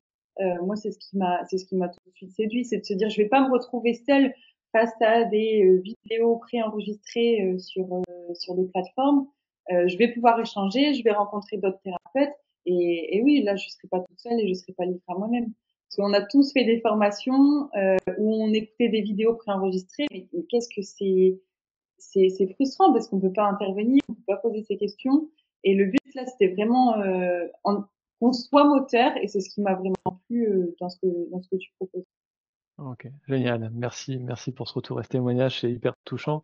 Moi, c'est ce qui m'a tout de suite séduit, c'est de se dire, je vais pas me retrouver seule face à des vidéos préenregistrées sur des plateformes. Je vais pouvoir échanger, je vais rencontrer d'autres thérapeutes. Et oui, là, je serai pas toute seule et je serai pas livrée à moi-même. Parce qu'on a tous fait des formations où on écoutait des vidéos préenregistrées, mais qu'est-ce que c'est frustrant parce qu'on peut pas intervenir, on peut pas poser ses questions. Et le but là, c'était vraiment qu'on soit moteur, et c'est ce qui m'a vraiment plu dans ce que tu proposes. Ok, génial. Merci, merci pour ce retour et ce témoignage, c'est hyper touchant.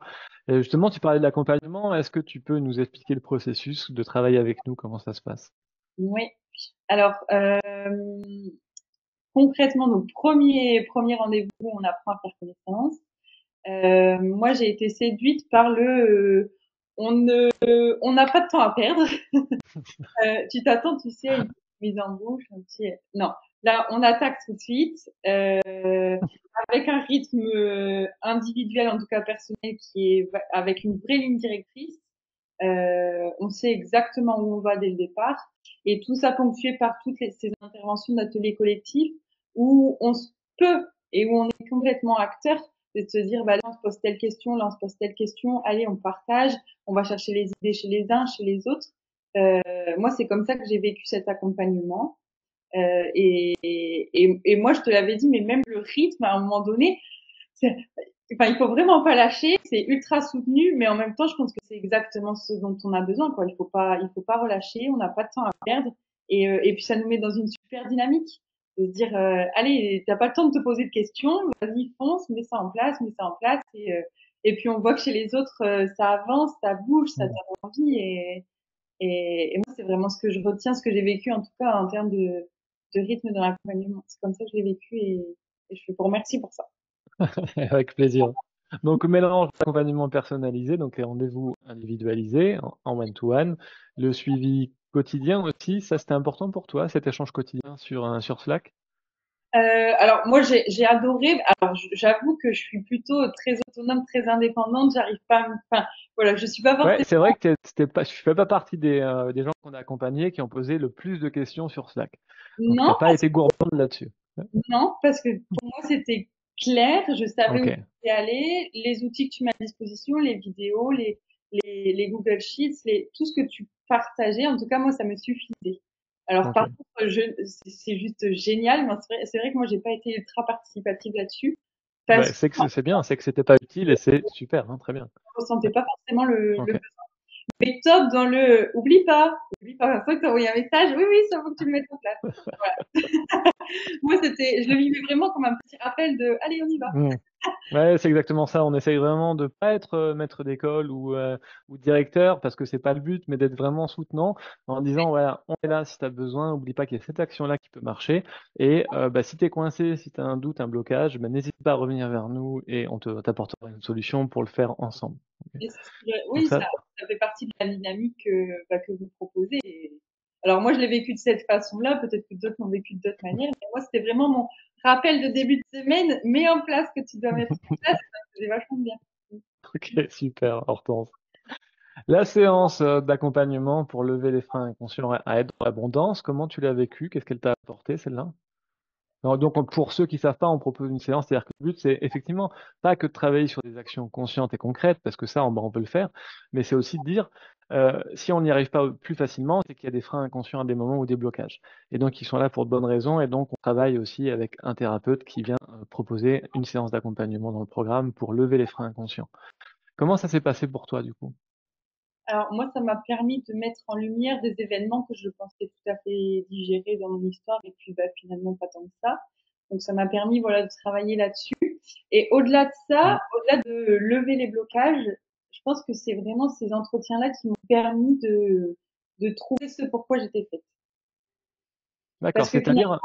Justement, tu parlais de l'accompagnement. Est-ce que tu peux nous expliquer le processus de travail avec nous, comment ça se passe? Oui. Alors concrètement, donc premier rendez-vous, on apprend à faire connaissance. Moi, j'ai été séduite par on n'a pas de temps à perdre. Tu t'attends, tu sais, à une mise en bouche, un petit, non. Là, on attaque tout de suite, avec un rythme individuel, en tout cas personnel, qui est avec une vraie ligne directrice. On sait exactement où on va dès le départ, et tout ça ponctué par ces interventions d'ateliers collectifs où on se peut et où on est complètement acteur, de se dire bah là on se pose telle question, là on se pose telle question, allez on partage, on va chercher les idées chez les uns, chez les autres. Moi c'est comme ça que j'ai vécu cet accompagnement. Et moi je te l'avais dit, mais même le rythme à un moment donné, enfin, il faut vraiment pas lâcher. C'est ultra soutenu, mais en même temps, je pense que c'est exactement ce dont on a besoin, quoi. Il faut pas relâcher. On n'a pas de temps à perdre. Et puis, ça nous met dans une super dynamique de se dire, allez, t'as pas le temps de te poser de questions. Vas-y, fonce, mets ça en place, mets ça en place. Et puis, on voit que chez les autres, ça avance, ça bouge, ça donne envie. Et moi, c'est vraiment ce que je retiens, ce que j'ai vécu, en tout cas, en termes de rythme dans l'accompagnement. C'est comme ça que je l'ai vécu et je vous remercie pour ça. Avec plaisir. Donc, mélange d'accompagnement personnalisé, donc les rendez-vous individualisés en one-to-one, le suivi quotidien aussi, ça c'était important pour toi, cet échange quotidien sur Slack? Alors moi j'ai adoré. Alors j'avoue que je suis plutôt très autonome, très indépendante. J'arrive pas, enfin voilà, je suis pas Ouais, forcément. c'est vrai que je fais pas partie des gens qu'on a accompagnés qui ont posé le plus de questions sur Slack. Donc, t'as Non, pas été gourmande là-dessus. Ouais. non, parce que pour moi c'était clair. Je savais où Ok, je devais aller, les outils que tu mets à disposition, les vidéos, les Google Sheets, tout ce que tu partageais. En tout cas moi ça me suffisait. Alors par ok. contre c'est juste génial, mais c'est vrai que moi j'ai pas été ultra participative là-dessus parce Bah, que c'est que c'est bien, c'est que c'était pas utile et c'est super, hein, très bien. je ressentais pas forcément Ok. mais top dans oublie pas, une fois que t'as envoyé un message, oui, oui, ça faut que tu le mettes en place. Voilà. Moi, je le vivais vraiment comme un petit rappel de, allez, on y va. Hmm. Ouais, c'est exactement ça. On essaye vraiment de pas être maître d'école ou directeur parce que c'est pas le but, mais d'être vraiment soutenant en disant voilà, on est là si tu as besoin. N'oublie pas qu'il y a cette action-là qui peut marcher. Et bah, si tu es coincé, si tu as un doute, un blocage, bah, n'hésite pas à revenir vers nous et t'apportera une solution pour le faire ensemble. Ok. Et Donc oui, ça, ça fait partie de la dynamique que vous proposez. Alors moi, je l'ai vécu de cette façon-là, peut-être que d'autres l'ont vécu de d'autres manières, mais moi, c'était vraiment mon rappel de début de semaine, mets en place ce que tu dois mettre en place, ça me faisait vachement bien. Ok, super, Hortense. La séance d'accompagnement pour lever les freins inconscients à être dans l'abondance, comment tu l'as vécue? Qu'est-ce qu'elle t'a apporté, celle-là? Alors, donc, pour ceux qui savent pas, on propose une séance, c'est-à-dire que le but, c'est effectivement pas que de travailler sur des actions conscientes et concrètes, parce que ça, on peut le faire, mais c'est aussi de dire, si on n'y arrive pas plus facilement, c'est qu'il y a des freins inconscients à des moments ou des blocages. Et donc, ils sont là pour de bonnes raisons, et donc, on travaille aussi avec un thérapeute qui vient proposer une séance d'accompagnement dans le programme pour lever les freins inconscients. Comment ça s'est passé pour toi, du coup? Alors moi, ça m'a permis de mettre en lumière des événements que je pensais tout à fait digérés dans mon histoire et puis bah, finalement pas tant que ça. Donc ça m'a permis voilà de travailler là-dessus. Et au-delà de ça, Mm. au-delà de lever les blocages, je pense que c'est vraiment ces entretiens-là qui m'ont permis de trouver ce pourquoi j'étais faite. D'accord, Parce que finalement, c'est-à-dire,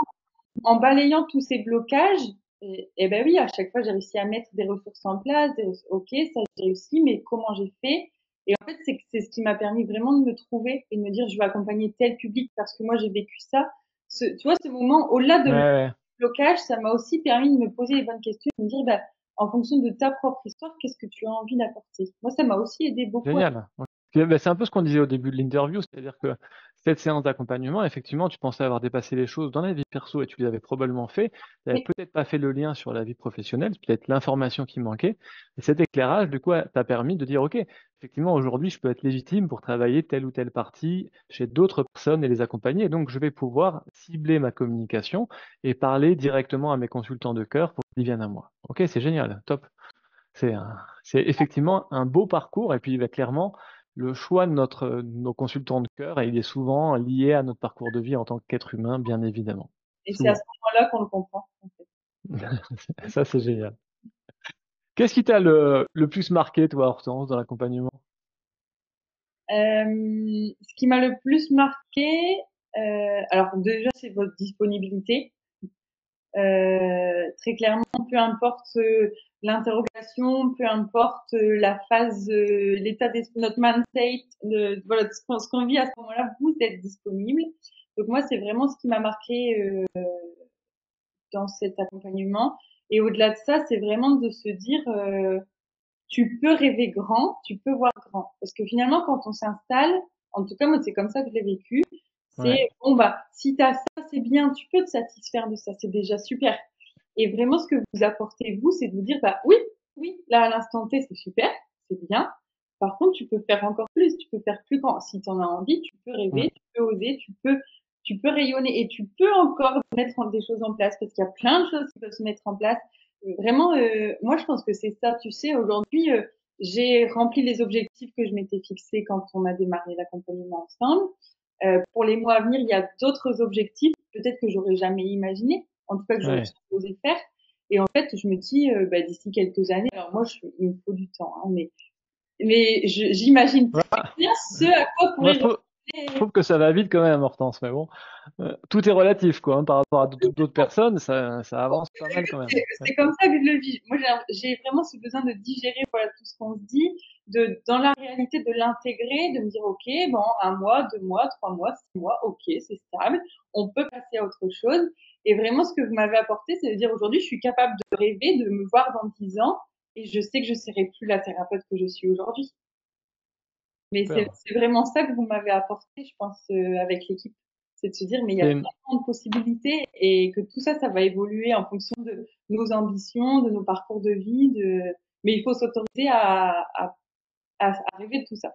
en balayant tous ces blocages, et ben oui, à chaque fois, j'ai réussi à mettre des ressources en place. Ok, ça j'ai réussi, mais comment j'ai fait? Et en fait, c'est ce qui m'a permis vraiment de me trouver et de me dire, je vais accompagner tel public parce que moi, j'ai vécu ça. Tu vois, ce moment, au-delà de ouais, le ouais, blocage, ça m'a aussi permis de me poser les bonnes questions, de me dire, bah, en fonction de ta propre histoire, qu'est-ce que tu as envie d'apporter? Moi, ça m'a aussi aidé beaucoup. génial. Ok. Ben, c'est un peu ce qu'on disait au début de l'interview, c'est-à-dire que cette séance d'accompagnement, effectivement, tu pensais avoir dépassé les choses dans la vie perso et tu les avais probablement fait. Tu n'avais Mais, peut-être pas fait le lien sur la vie professionnelle, peut-être l'information qui manquait. Et cet éclairage, du coup, t'a permis de dire, OK, effectivement, aujourd'hui, je peux être légitime pour travailler telle ou telle partie chez d'autres personnes et les accompagner. Et donc, je vais pouvoir cibler ma communication et parler directement à mes consultants de cœur pour qu'ils viennent à moi. OK, c'est génial, top. C'est effectivement un beau parcours et puis bah, clairement, le choix de nos consultants de cœur, il est souvent lié à notre parcours de vie en tant qu'être humain, bien évidemment. et c'est à ce Souvent. moment-là qu'on le comprend, en fait. Ça, c'est génial. Qu'est-ce qui t'a le plus marqué, toi, Hortense, dans l'accompagnement? Ce qui m'a le plus marqué, alors déjà, c'est votre disponibilité. Très clairement, peu importe l'interrogation, peu importe la phase, l'état d'esprit, notre mindset, voilà, ce qu'on vit à ce moment-là, vous êtes disponible. Donc moi, c'est vraiment ce qui m'a marqué dans cet accompagnement. Et au-delà de ça, c'est vraiment de se dire, tu peux rêver grand, tu peux voir grand. Parce que finalement, quand on s'installe, en tout cas, moi, c'est comme ça que je l'ai vécu. Ouais, C'est, bon, bah, si t'as ça, c'est bien, tu peux te satisfaire de ça, c'est déjà super. Et vraiment, ce que vous apportez, vous, c'est de vous dire, bah, oui, oui, là, à l'instant T, c'est super, c'est bien. Par contre, tu peux faire encore plus, tu peux faire plus grand. Si tu en as envie, tu peux mm, rêver, tu peux oser, tu peux rayonner et tu peux encore mettre des choses en place parce qu'il y a plein de choses qui peuvent se mettre en place. Vraiment, moi, je pense que c'est ça. Tu sais, aujourd'hui, j'ai rempli les objectifs que je m'étais fixés quand on a démarré l'accompagnement ensemble. Pour les mois à venir, il y a d'autres objectifs, peut-être que j'aurais jamais imaginé, en tout cas que j'aurais ouais. jamais osé faire. Et en fait, je me dis, bah, d'ici quelques années, alors moi, il me faut du temps, hein, mais j'imagine Ouais, très bien ce à quoi moi, pourrait je ressembler. trouve que ça va vite quand même, Hortense, mais bon, tout est relatif, quoi, hein, par rapport à d'autres personnes, ça avance pas mal quand même. Ouais. C'est comme ça que je le vis. Moi, j'ai vraiment ce besoin de digérer voilà tout ce qu'on se dit, dans la réalité de l'intégrer, de me dire ok, bon, un mois, 2 mois, 3 mois, 6 mois, ok, c'est stable, on peut passer à autre chose. Et vraiment, ce que vous m'avez apporté, c'est de dire aujourd'hui, je suis capable de rêver, de me voir dans 10 ans, et je sais que je serai plus la thérapeute que je suis aujourd'hui. Mais Super. c'est vraiment ça que vous m'avez apporté, je pense, avec l'équipe. C'est de se dire, mais il y a C'est une- tellement de possibilités et que tout ça, ça va évoluer en fonction de nos ambitions, de nos parcours de vie, mais il faut s'autoriser à rêver de tout ça.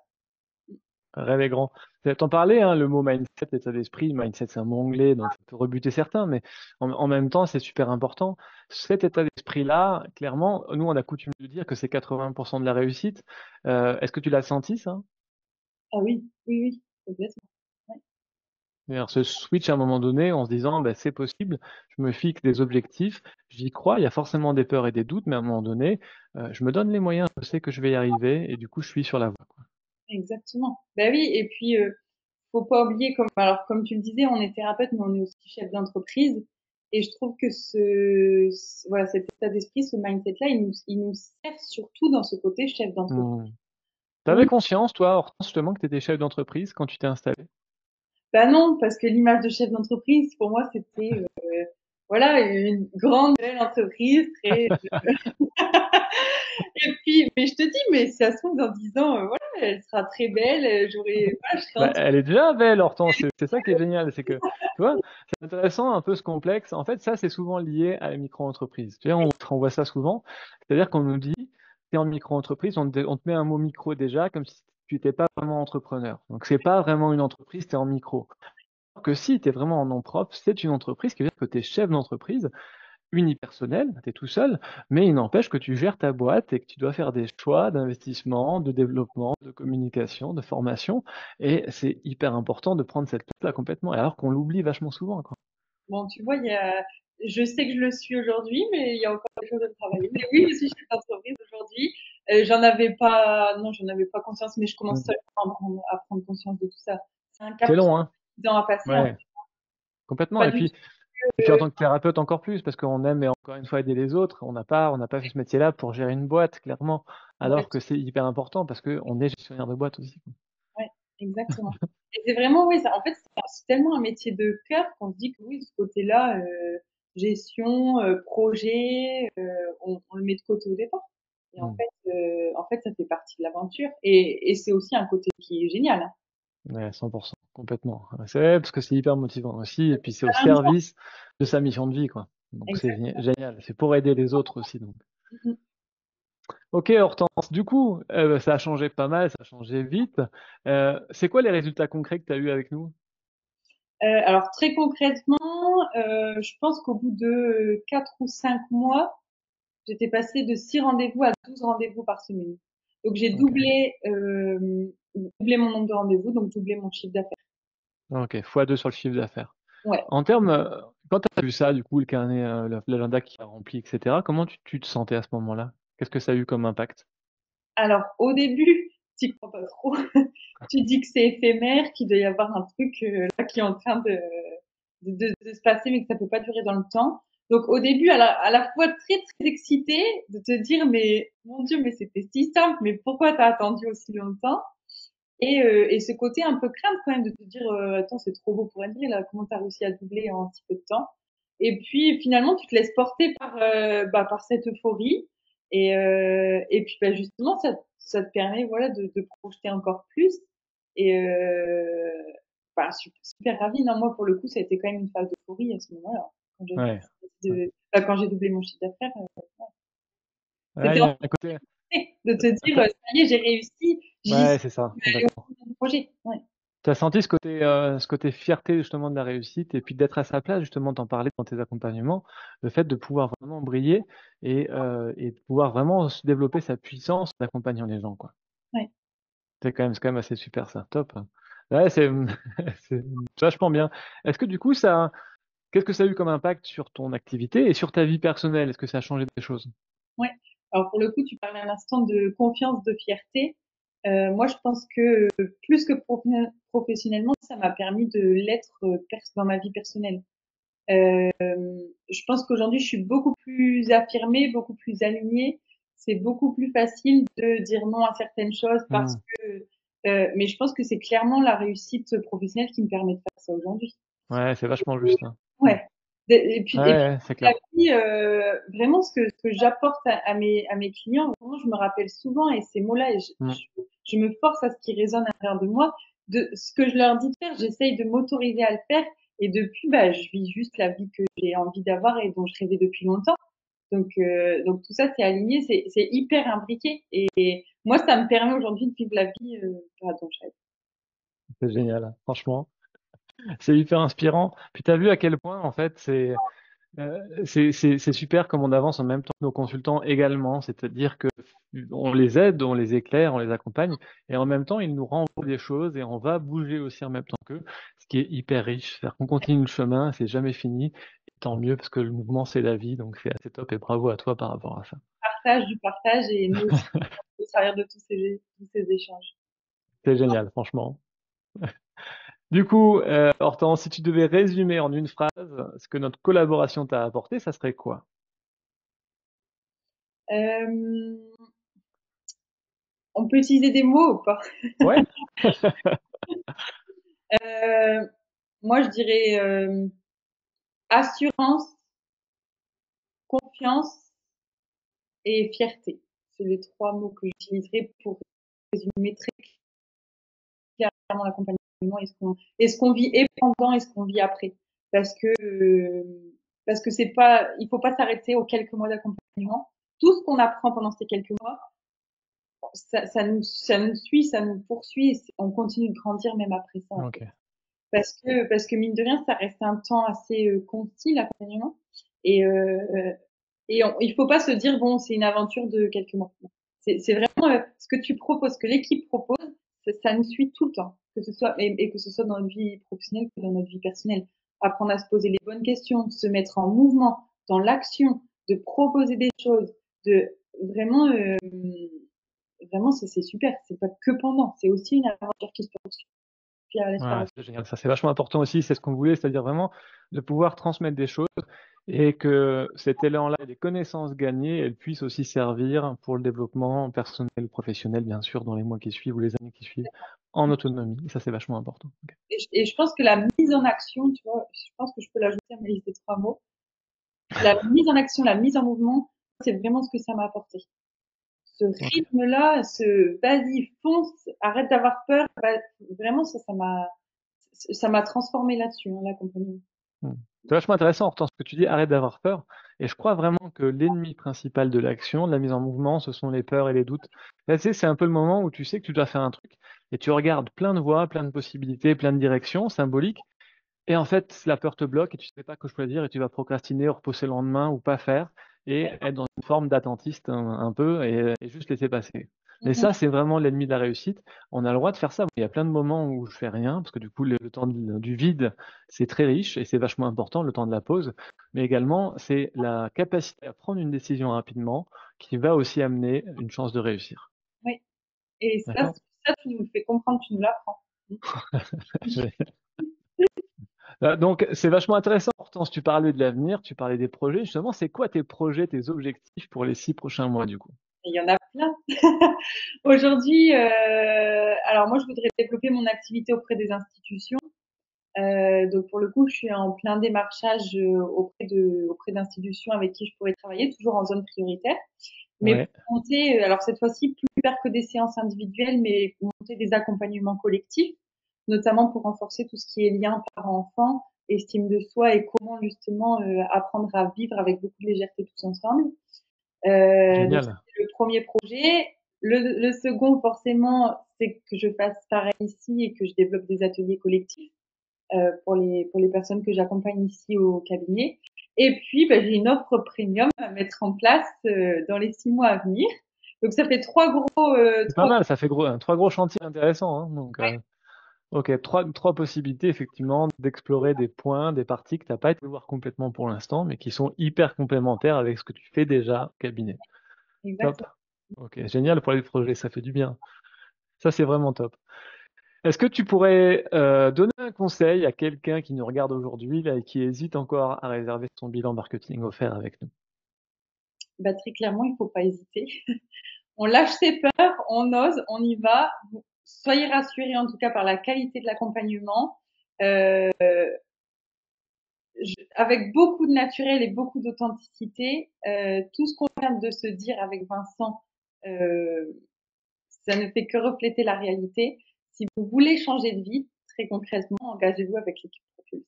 Rêver grand. T'en parlais, hein, le mot mindset, état d'esprit. Mindset, c'est un mot anglais, donc ça peut rebuter certains, mais en même temps, c'est super important. Cet état d'esprit-là, clairement, nous, on a coutume de dire que c'est 80% de la réussite. Est-ce que tu l'as senti, ça? Ah oui, oui, oui, complètement. Ouais. C'est-à-dire ce switch à un moment donné en se disant, bah, c'est possible, je me fixe des objectifs, j'y crois, il y a forcément des peurs et des doutes, mais à un moment donné, je me donne les moyens, je sais que je vais y arriver, et du coup, je suis sur la voie, quoi. Exactement. Ben oui, et puis faut pas oublier comme tu le disais, on est thérapeute, mais on est aussi chef d'entreprise. Et je trouve que voilà, cet état d'esprit, ce mindset-là, il nous sert surtout dans ce côté chef d'entreprise. Hmm. T'avais conscience, toi, Hortense, justement, que tu étais chef d'entreprise quand tu t'es installé? Bah non, parce que l'image de chef d'entreprise, pour moi, c'était voilà, une grande belle entreprise, très et puis mais je te dis, mais si ça se trouve dans 10 ans, voilà, elle sera très belle, j'aurai voilà, je serai Bah, entourée. elle est déjà belle, Hortense. C'est ça qui est génial. C'est que, tu vois, c'est intéressant un peu ce complexe. En fait, ça, c'est souvent lié à la micro-entreprise. Tu vois, on voit ça souvent. C'est-à-dire qu'on nous dit, t'es en micro-entreprise, on te met un mot micro déjà, comme si tu n'étais pas vraiment entrepreneur. Donc, c'est pas vraiment une entreprise, t'es en micro. Alors que si t'es vraiment en nom propre, c'est une entreprise, qui veut dire que t'es chef d'entreprise unipersonnel, tu es tout seul, mais il n'empêche que tu gères ta boîte et que tu dois faire des choix d'investissement, de développement, de communication, de formation, et c'est hyper important de prendre cette place-là complètement, alors qu'on l'oublie vachement souvent, quoi. Bon, tu vois, je sais que je le suis aujourd'hui, mais il y a encore des choses à travailler. Mais oui, je suis chef d'entreprise aujourd'hui. J'en avais pas conscience, mais je commence Mm. seulement à prendre conscience de tout ça. C'est un cap C'est long, hein? temps à passer, en fait. Ouais, complètement. Pas Et du puis, tout. en tant que thérapeute encore plus, parce qu'on aime et encore une fois aider les autres, on n'a pas fait ce métier-là pour gérer une boîte, clairement, alors que c'est hyper important parce qu'on est gestionnaire de boîte aussi, quoi. Ouais, exactement. Et c'est vraiment, oui, ça, en fait, c'est tellement un métier de cœur qu'on se dit que oui, ce côté-là, gestion, projet, on le met de côté au départ. Et Mm. en fait, ça fait partie de l'aventure. Et c'est aussi un côté qui est génial, hein. Ouais, 100%, complètement. Ouais, c'est vrai, parce que c'est hyper motivant aussi, et puis c'est au service de sa mission de vie, quoi. Donc c'est Exact. génial. C'est pour aider les autres aussi, donc. Mhm. Ok, Hortense, du coup, ça a changé pas mal, ça a changé vite. C'est quoi les résultats concrets que tu as eu avec nous? Alors très concrètement, je pense qu'au bout de 4 ou 5 mois, j'étais passée de 6 rendez-vous à 12 rendez-vous par semaine. Donc j'ai Ok, doublé mon nombre de rendez-vous, donc doublé mon chiffre d'affaires. ok, x2 sur le chiffre d'affaires. Ouais. En termes, quand tu as vu ça, du coup, le carnet, l'agenda qui a rempli, etc., comment tu te sentais à ce moment-là? Qu'est-ce que ça a eu comme impact? Alors, au début, t'y crois pas trop. Tu dis que c'est éphémère, qu'il doit y avoir un truc là qui est en train de se passer, mais que ça peut pas durer dans le temps. Donc, au début, à la fois très, très excitée de te dire, mais mon Dieu, mais c'était si simple, mais pourquoi t'as attendu aussi longtemps? Et ce côté un peu crainte quand même de te dire, attends, c'est trop beau pour être vrai, là, comment t'as réussi à doubler en si peu de temps? Et puis finalement, tu te laisses porter par cette euphorie. Et puis justement, ça te permet voilà, de projeter encore plus. Et super ravie. Non, moi, pour le coup, ça a été quand même une phase d'euphorie à ce moment-là. Quand j'ai Ouais. quand j'ai doublé mon chiffre d'affaires, Ouais, c'était il y en a un côté. fait de te dire, ça y est, j'ai réussi, j'y Ouais, suis c'est ça, allée au complètement. bout du projet. Ouais. Tu as senti ce côté fierté justement de la réussite et puis d'être à sa place, justement, t'en parlais dans tes accompagnements, le fait de pouvoir vraiment briller et de pouvoir vraiment se développer sa puissance d'accompagnant les gens, quoi. Ouais. C'est quand même assez super ça, top. Ouais, c'est vachement bien. Est-ce que du coup, qu'est-ce que ça a eu comme impact sur ton activité et sur ta vie personnelle? Est-ce que ça a changé des choses? Ouais. Alors pour le coup, tu parlais à l'instant de confiance, de fierté. Moi, je pense que plus que professionnellement, ça m'a permis de l'être dans ma vie personnelle. Je pense qu'aujourd'hui, je suis beaucoup plus affirmée, beaucoup plus alignée. C'est beaucoup plus facile de dire non à certaines choses parce Hmm. que, mais je pense que c'est clairement la réussite professionnelle qui me permet de faire ça aujourd'hui. Ouais, c'est vachement juste, hein. Hmm. Ouais. Ouais, Et puis ouais, c'est la clair. vie, vraiment ce que j'apporte à mes clients, vraiment je me rappelle souvent et ces mots-là et Hmm. je me force à ce qui résonne à l'intérieur de moi, de ce que je leur dis de faire, j'essaye de m'autoriser à le faire et depuis, bah, je vis juste la vie que j'ai envie d'avoir et dont je rêvais depuis longtemps. Donc tout ça c'est aligné, c'est hyper imbriqué et moi ça me permet aujourd'hui de vivre la vie dont je rêve. C'est génial, hein, franchement. C'est hyper inspirant. Puis tu as vu à quel point, en fait, c'est super comme on avance en même temps que nos consultants également. C'est-à-dire que on les aide, on les éclaire, on les accompagne, et en même temps, ils nous renvoient des choses et on va bouger aussi en même temps qu'eux, ce qui est hyper riche. C'est-à-dire qu'on continue le chemin, c'est jamais fini. Et tant mieux parce que le mouvement, c'est la vie, donc c'est assez top et bravo à toi par rapport à ça. Partage du partage et nous aussi au travers de tous ces échanges. C'est génial, franchement. Du coup, Hortense, si tu devais résumer en une phrase ce que notre collaboration t'a apporté, ça serait quoi? Euh, on peut utiliser des mots ou pas? Ouais. moi, je dirais assurance, confiance et fierté. C'est les 3 mots que j'utiliserai pour résumer très clairement l'accompagnement et ce qu'on vit et pendant et ce qu'on vit après. Parce que c'est pas, il faut pas s'arrêter aux quelques mois d'accompagnement. Tout ce qu'on apprend pendant ces quelques mois, ça nous suit, ça nous poursuit, et on continue de grandir même après ça. Ok. Parce que mine de rien, ça reste un temps assez concis, l'accompagnement. Et, il faut pas se dire, bon, c'est une aventure de quelques mois. C'est vraiment ce que tu proposes, que l'équipe propose, ça nous suit tout le temps, que ce soit, et que ce soit dans notre vie professionnelle que dans notre vie personnelle. Apprendre à se poser les bonnes questions, se mettre en mouvement, dans l'action, de proposer des choses, de vraiment, vraiment, c'est super. C'est pas que pendant, c'est aussi une aventure qui se poursuit à Ouais, l'espace. c'est génial. Ça, c'est vachement important aussi. C'est ce qu'on voulait, c'est-à-dire vraiment de pouvoir transmettre des choses et que cet élan-là, et les connaissances gagnées, elles puissent aussi servir pour le développement personnel, professionnel, bien sûr, dans les mois qui suivent ou les années qui suivent, en autonomie. Et ça, c'est vachement important. Ok. Et je pense que la mise en action, tu vois, je pense que je peux l'ajouter à ma liste des 3 mots. La mise en action, la mise en mouvement, c'est vraiment ce que ça m'a apporté. Ce Ok. rythme-là, ce vas-y, fonce, arrête d'avoir peur, vraiment ça m'a transformé là-dessus, hein, l'accompagnement. Hmm. C'est vachement intéressant, Hortense, ce que tu dis, arrête d'avoir peur. Et je crois vraiment que l'ennemi principal de l'action, de la mise en mouvement, ce sont les peurs et les doutes. Là, tu sais, c'est un peu le moment où tu sais que tu dois faire un truc et tu regardes plein de voies, plein de possibilités, plein de directions symboliques. Et en fait, la peur te bloque et tu sais pas que choisir et tu vas procrastiner, repousser le lendemain ou pas faire et être dans une forme d'attentiste un peu et juste laisser passer. Mais Mhm. ça, c'est vraiment l'ennemi de la réussite. On a le droit de faire ça. Il y a plein de moments où je fais rien parce que du coup, le temps du vide, c'est très riche et c'est vachement important, le temps de la pause. Mais également, c'est la capacité à prendre une décision rapidement qui va aussi amener une chance de réussir. Oui. Et D'accord? ça, tu nous le fais comprendre, tu nous l'apprends. Donc, c'est vachement intéressant. Hortense, tu parlais de l'avenir, tu parlais des projets. Justement, c'est quoi tes projets, tes objectifs pour les 6 prochains mois, du coup? Il y en a plein. Aujourd'hui, alors moi, je voudrais développer mon activité auprès des institutions. Donc pour le coup, je suis en plein démarchage auprès d'institutions avec qui je pourrais travailler, toujours en zone prioritaire. Mais Ouais, pour monter, alors cette fois-ci, plus faire que des séances individuelles, mais pour monter des accompagnements collectifs, notamment pour renforcer tout ce qui est lien parent-enfant, estime de soi et comment justement apprendre à vivre avec beaucoup de légèreté tous ensemble. Donc ça, génial. c'est le premier projet. Le second, forcément, c'est que je fasse pareil ici et que je développe des ateliers collectifs pour les personnes que j'accompagne ici au cabinet. Et puis, bah, j'ai une offre premium à mettre en place dans les 6 mois à venir. Donc, ça fait C'est pas mal, ça fait 3 gros chantiers intéressants, hein. Donc, ouais, ok, trois possibilités, effectivement, d'explorer des points, des parties que tu n'as pas été voir complètement pour l'instant, mais qui sont hyper complémentaires avec ce que tu fais déjà au cabinet. Top. exactement. Ok, génial pour les projets, ça fait du bien. Ça, c'est vraiment top. Est-ce que tu pourrais donner un conseil à quelqu'un qui nous regarde aujourd'hui là, et qui hésite encore à réserver son bilan marketing offert avec nous? Bah, très clairement, il faut pas hésiter. On lâche ses peurs, on ose, on y va. Soyez rassurés en tout cas par la qualité de l'accompagnement. Euh, avec beaucoup de naturel et beaucoup d'authenticité, tout ce qu'on vient de se dire avec Vincent, euh, ça ne fait que refléter la réalité. Si vous voulez changer de vie, très concrètement, engagez-vous avec l'équipe Propulse.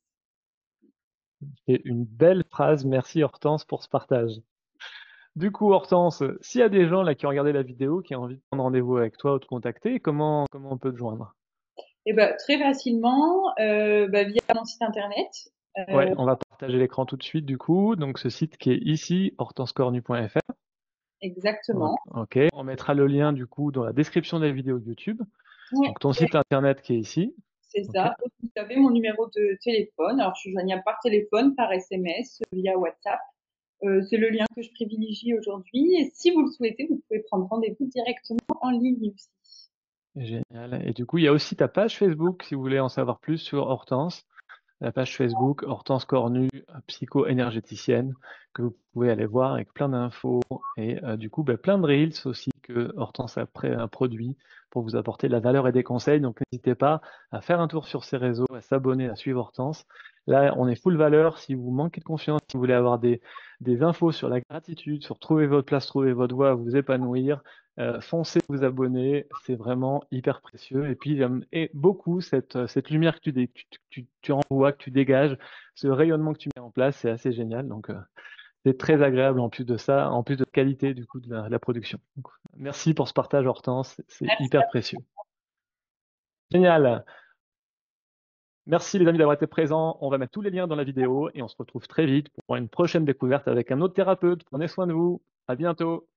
C'est une belle phrase. Merci Hortense pour ce partage. Du coup, Hortense, s'il y a des gens là qui ont regardé la vidéo, qui ont envie de prendre rendez-vous avec toi ou de contacter, comment on peut te joindre? Et ben, très facilement, via mon site internet. Ouais, Euh, on va partager l'écran tout de suite du coup. Donc ce site qui est ici, hortensecornu.fr. exactement. Ok, on mettra le lien du coup dans la description de la vidéo YouTube. Ouais, Donc ton site internet qui est ici. c'est Ok. ça. Et vous avez mon numéro de téléphone. Alors, je suis joignable par téléphone, par SMS, via WhatsApp. C'est le lien que je privilégie aujourd'hui. Et si vous le souhaitez, vous pouvez prendre rendez-vous directement en ligne aussi. Génial. Et du coup, il y a aussi ta page Facebook si vous voulez en savoir plus sur Hortense. La page Facebook Hortense Cornu, psycho-énergéticienne. que vous pouvez aller voir avec plein d'infos et du coup, plein de reels aussi que Hortense a produit pour vous apporter de la valeur et des conseils. Donc, n'hésitez pas à faire un tour sur ses réseaux, à s'abonner, à suivre Hortense. Là, on est full valeur. Si vous manquez de confiance, si vous voulez avoir des infos sur la gratitude, sur trouver votre place, trouver votre voie, vous épanouir, foncez vous abonner, c'est vraiment hyper précieux. Et puis j'aime beaucoup cette lumière que tu renvoies, que tu dégages, ce rayonnement que tu mets en place, c'est assez génial. Donc c'est très agréable en plus de ça, en plus de qualité du coup de la production. Donc, merci pour ce partage Hortense, c'est hyper précieux. Génial. Merci les amis d'avoir été présents. On va mettre tous les liens dans la vidéo et on se retrouve très vite pour une prochaine découverte avec un autre thérapeute. Prenez soin de vous. À bientôt.